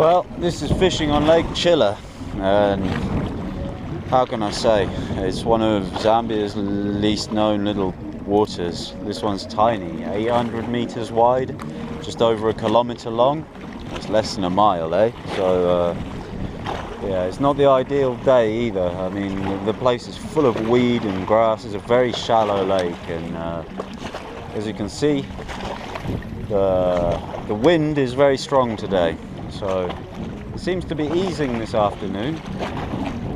Well, this is fishing on Lake Chila, and how can I say, it's one of Zambia's least known little waters. This one's tiny, 800 meters wide, just over a kilometer long. It's less than a mile, eh? So yeah, it's not the ideal day either. I mean, the place is full of weed and grass. It's a very shallow lake, and as you can see, the wind is very strong today. So it seems to be easing this afternoon,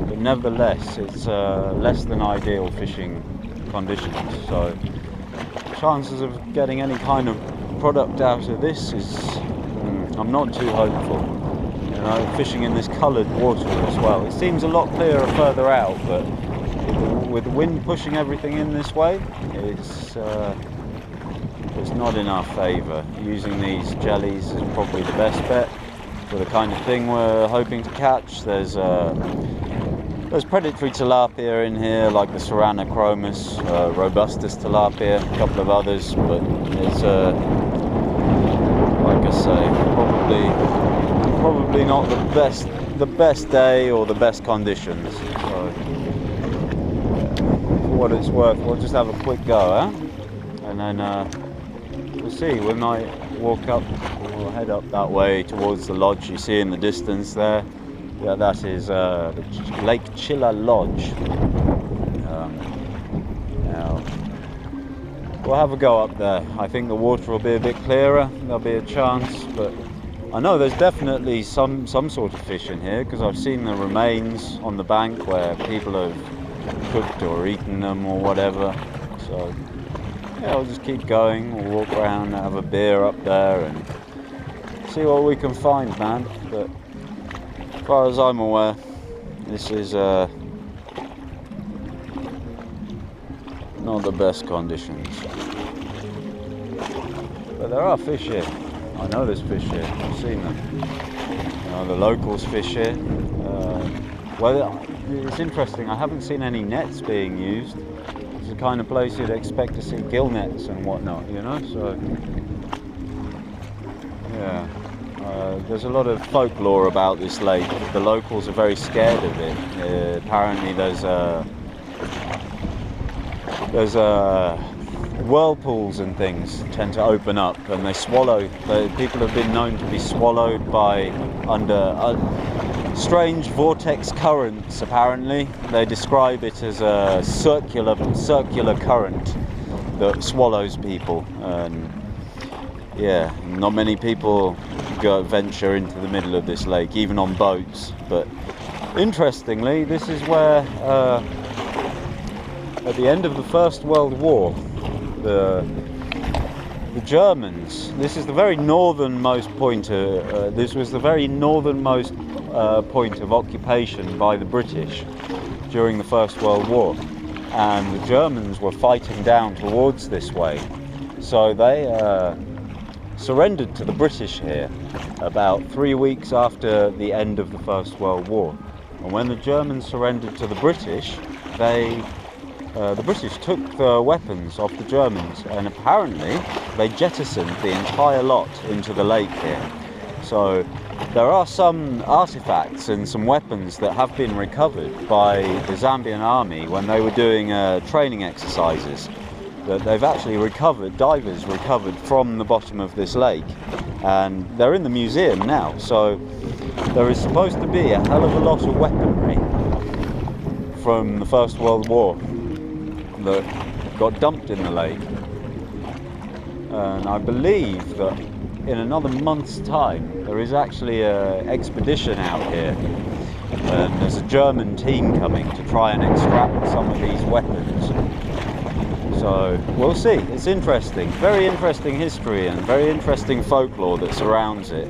but nevertheless it's less than ideal fishing conditions. So chances of getting any kind of product out of this is I'm not too hopeful. You know, fishing in this coloured water as well. It seems a lot clearer further out, but with the wind pushing everything in this way, it's not in our favour. Using these jellies is probably the best bet for the kind of thing we're hoping to catch. There's predatory tilapia in here, like the Serranochromis, robustus tilapia, a couple of others, but it's like I say, probably not the best day or the best conditions. So for what it's worth, we'll just have a quick go, and then we'll see. We might walk up, we'll head up that way towards the lodge you see in the distance there. Yeah, that is the Lake Chila Lodge. Now we'll have a go up there. I think the water will be a bit clearer, there'll be a chance, but I know there's definitely some sort of fish in here, because I've seen the remains on the bank where people have cooked or eaten them or whatever. So yeah, I'll just keep going. We'll walk around, have a beer up there and see what we can find, man. But as far as I'm aware, this is not the best conditions. But there are fish here. I know there's fish here. I've seen them. You know, the locals fish here. Well, it's interesting. I haven't seen any nets being used. It's the kind of place you'd expect to see gill nets and whatnot, you know. So yeah. There's a lot of folklore about this lake. The locals are very scared of it. Apparently there's whirlpools and things tend to open up, and they swallow. People have been known to be swallowed by under strange vortex currents. Apparently they describe it as a circular current that swallows people, and yeah, not many people venture into the middle of this lake, even on boats. But interestingly, this is where at the end of the First World War, the Germans, this is the very northernmost point, this was the very northernmost point of occupation by the British during the First World War, and the Germans were fighting down towards this way, so they surrendered to the British here about 3 weeks after the end of the First World War. And when the Germans surrendered to the British, the British took the weapons off the Germans, and apparently they jettisoned the entire lot into the lake here. So there are some artifacts and some weapons that have been recovered by the Zambian army when they were doing training exercises, that they've actually recovered, divers recovered from the bottom of this lake, and they're in the museum now. So there is supposed to be a hell of a lot of weaponry from the First World War that got dumped in the lake, and I believe that in another month's time there is actually an expedition out here, and there's a German team coming to try and extract some of these weapons. So we'll see. It's interesting, very interesting history and very interesting folklore that surrounds it.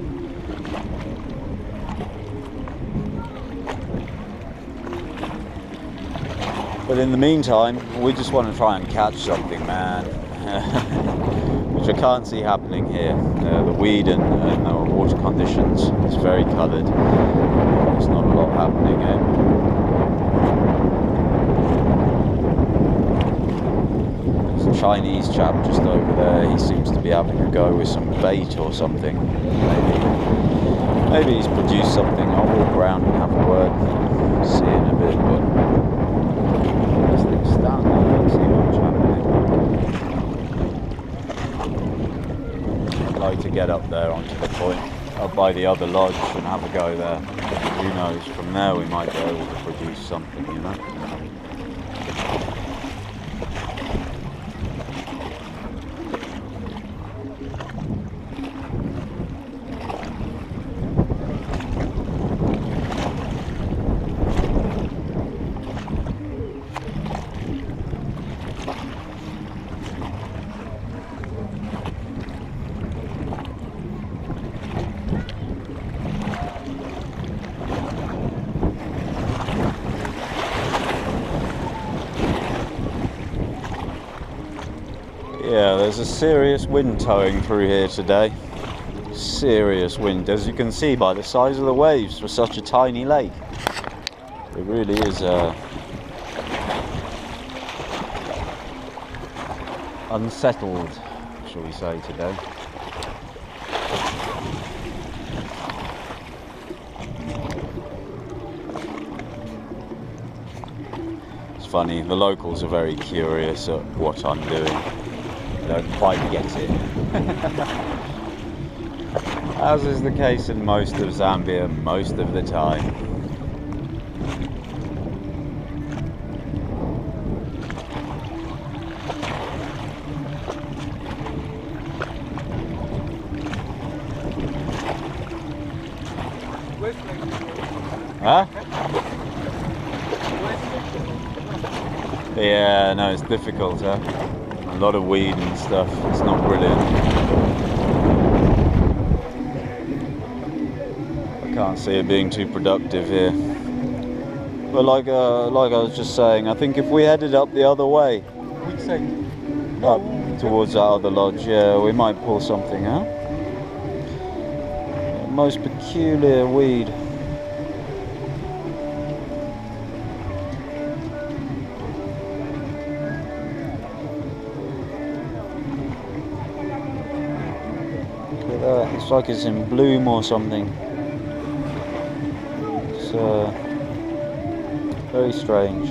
But in the meantime, we just want to try and catch something, man, which I can't see happening here. The weed and the water conditions, it's very coloured. There's not a lot happening here. Chinese chap just over there, he seems to be having a go with some bait or something, maybe. Maybe he's produced something. I'll walk around and have a word. See in a bit, but this thing's standing. I don't see much happening. I'd like to get up there onto the point, up by the other lodge, and have a go there. Who knows? From there we might be able to produce something, you know. Yeah, there's a serious wind towing through here today. Serious wind, as you can see by the size of the waves for such a tiny lake. It really is unsettled, shall we say, today. It's funny, the locals are very curious at what I'm doing. Don't quite get it. As is the case in most of Zambia most of the time. Huh? Yeah, no, it's difficult, huh? A lot of weed and stuff. It's not brilliant. I can't see it being too productive here. But like I was just saying, I think if we headed up the other way, Which side? up towards that other lodge, yeah, we might pull something out. Most peculiar weed. Looks like it's in bloom or something. It's very strange.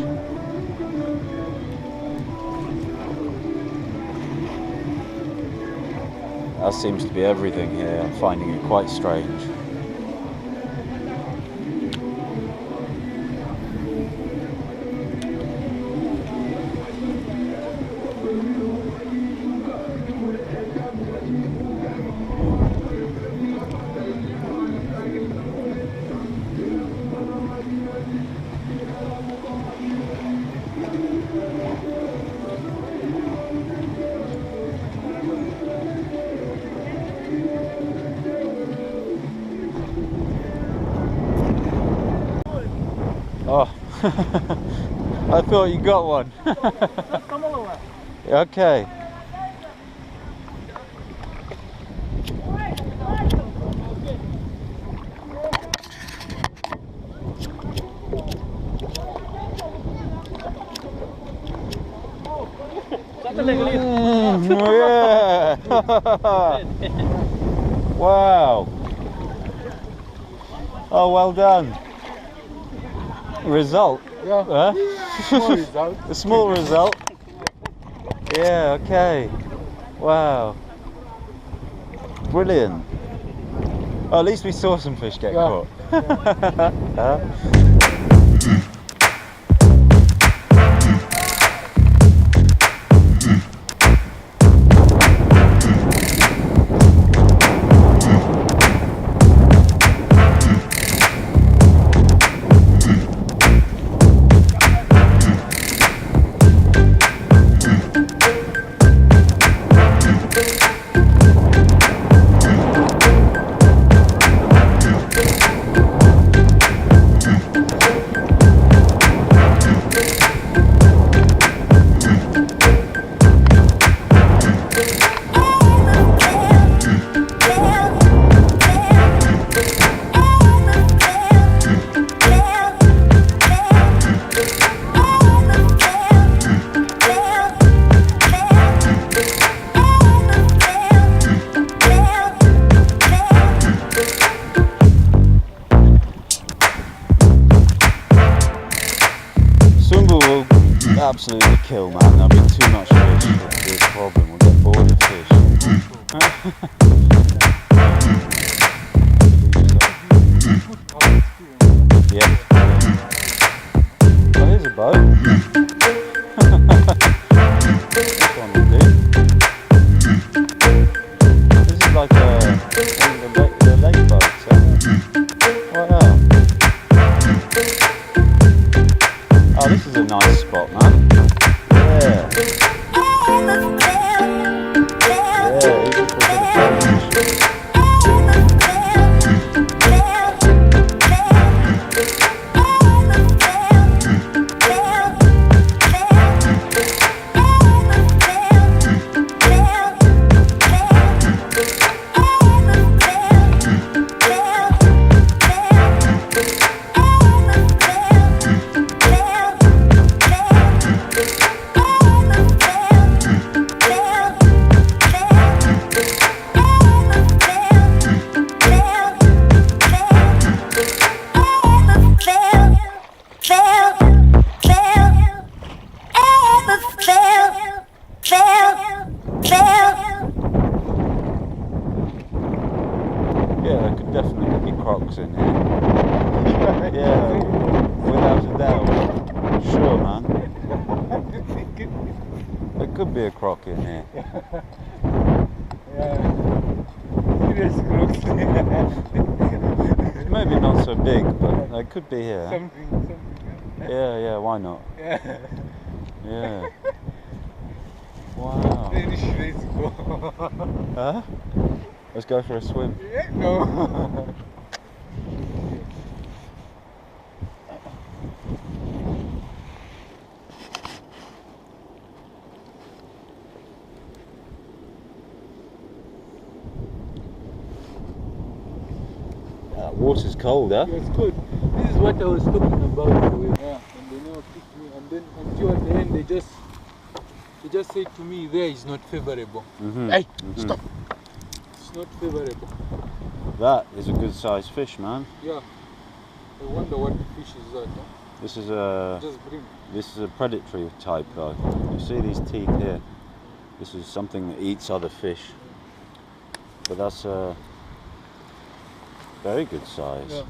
That seems to be everything here. I'm finding it quite strange. Oh, I thought you got one. Okay. Yeah. Wow. Oh, well done. Result? Yeah. Huh? Small result. A small result? Yeah, okay. Wow. Brilliant. Oh, at least we saw some fish get caught. Huh? absolutely kill, man. There'll be too much fish. That'll be a problem. We'll get bored of fish. Yeah. Oh, here's a boat. This one will do. This is like the lake boats, huh? Wow. Oh, this is a nice spot, man. Yeah. Yeah, even for a bit of fish. Yeah, there could definitely be crocs in here. Yeah, without a doubt. Sure, man. There could be a croc in here. Yeah. Serious crocs. Maybe not so big, but they could be here. Something. Yeah, why not? Yeah. Yeah. Wow. Let's go. Huh? Let's go for a swim. Yeah, no. Water's cold, huh? Yeah, it's good. This is what I was talking about. Yeah, and they never picked me. And then until at the end, they just said to me, there is not favorable. Hey, stop. It's not favorable. That is a good sized fish, man. Yeah. I wonder what fish is that. Huh? This is a predatory type though. You see these teeth here? This is something that eats other fish. But that's a very good size. Yeah.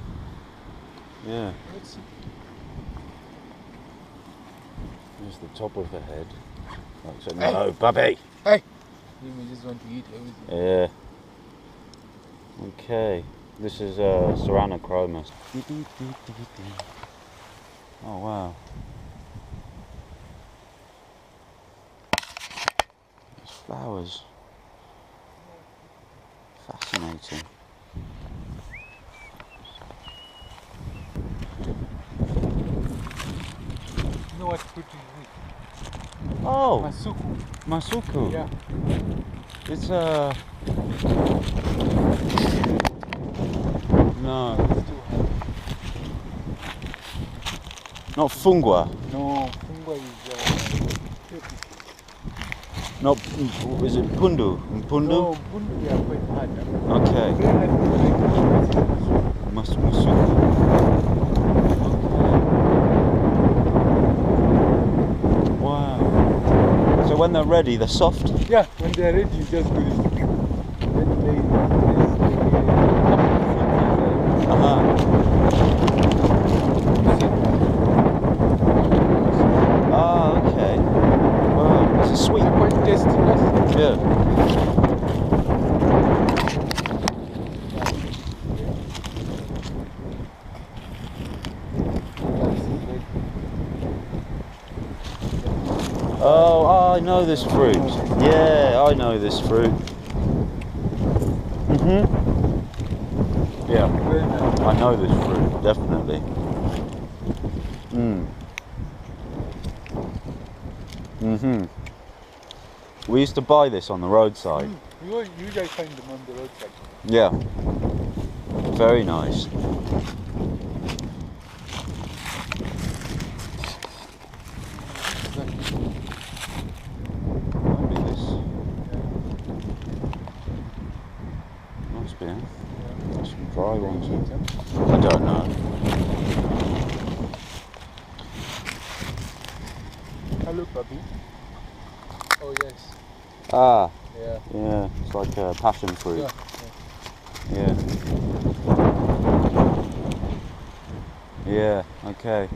Yeah. Let's see. Here's the top of the head. Like, no, puppy! Hey! You may just want to eat everything. Yeah. Okay. This is Serranochromis. Oh wow. There's flowers. Fascinating. You know what fruit is this? Oh! Masuku. Masuku. Yeah. It's no. It's too hard. Not fungwa. No, fungwa is Turkish. Not, is it pundu? Pundu? No, pundu they are quite hard. Huh? Okay. Very hard to like Masuku. Wow. So when they're ready, they're soft? Yeah, when they are ready, you just do this. Then they Ah, okay. Wow, this is sweet. They're quite tasty. Yeah. Oh, I know this fruit. Yeah, I know this fruit. Yeah, I know this fruit, definitely. We used to buy this on the roadside. You guys find them on the roadside. Yeah. Very nice. Maybe this. Must be, huh? There's some dry ones here. I don't know. How look, Papi. Oh yes. Ah, Yeah. yeah, it's like a passion fruit. Yeah. Yeah. Yeah, okay.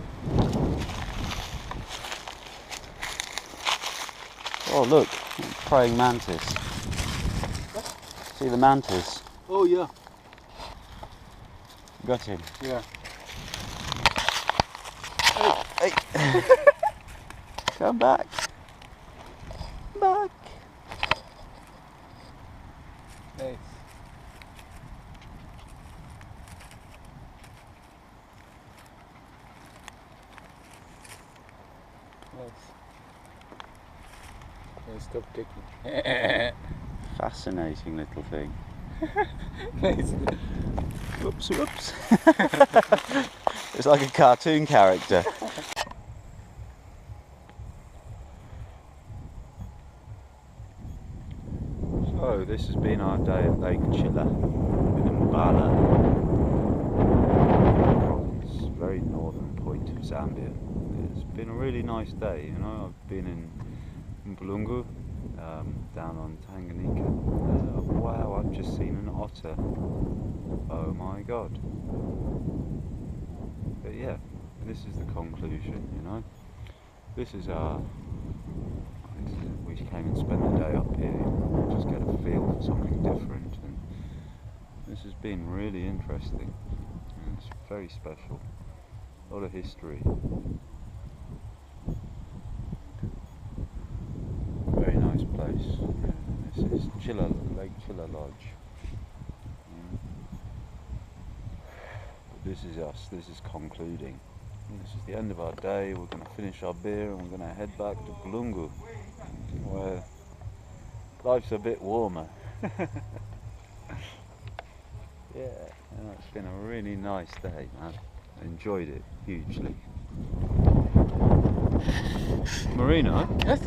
Oh look, praying mantis. See the mantis? Oh yeah. Got him. Yeah. Hey! Come back! Back! Nice. Nice. Yeah, stop taking. Fascinating little thing. Nice. Whoops, whoops. It's like a cartoon character. So this has been our day at Lake Chila in Mbala. It's a very northern point of Zambia. It's been a really nice day, you know. I've been in Mbala, down on Tanganyika. Wow, I've just seen an otter. Oh my god. But yeah, this is the conclusion, you know. This is our... We came and spent the day up here, just get a feel for something different, and this has been really interesting. And it's very special. A lot of history. Very nice place. This is Chila, Lake Chila Lodge. But this is us, this is concluding. And this is the end of our day. We're going to finish our beer and we're going to head back to Bulungu, where life's a bit warmer. Yeah, it's been a really nice day, man. I enjoyed it hugely. Marina? Yes?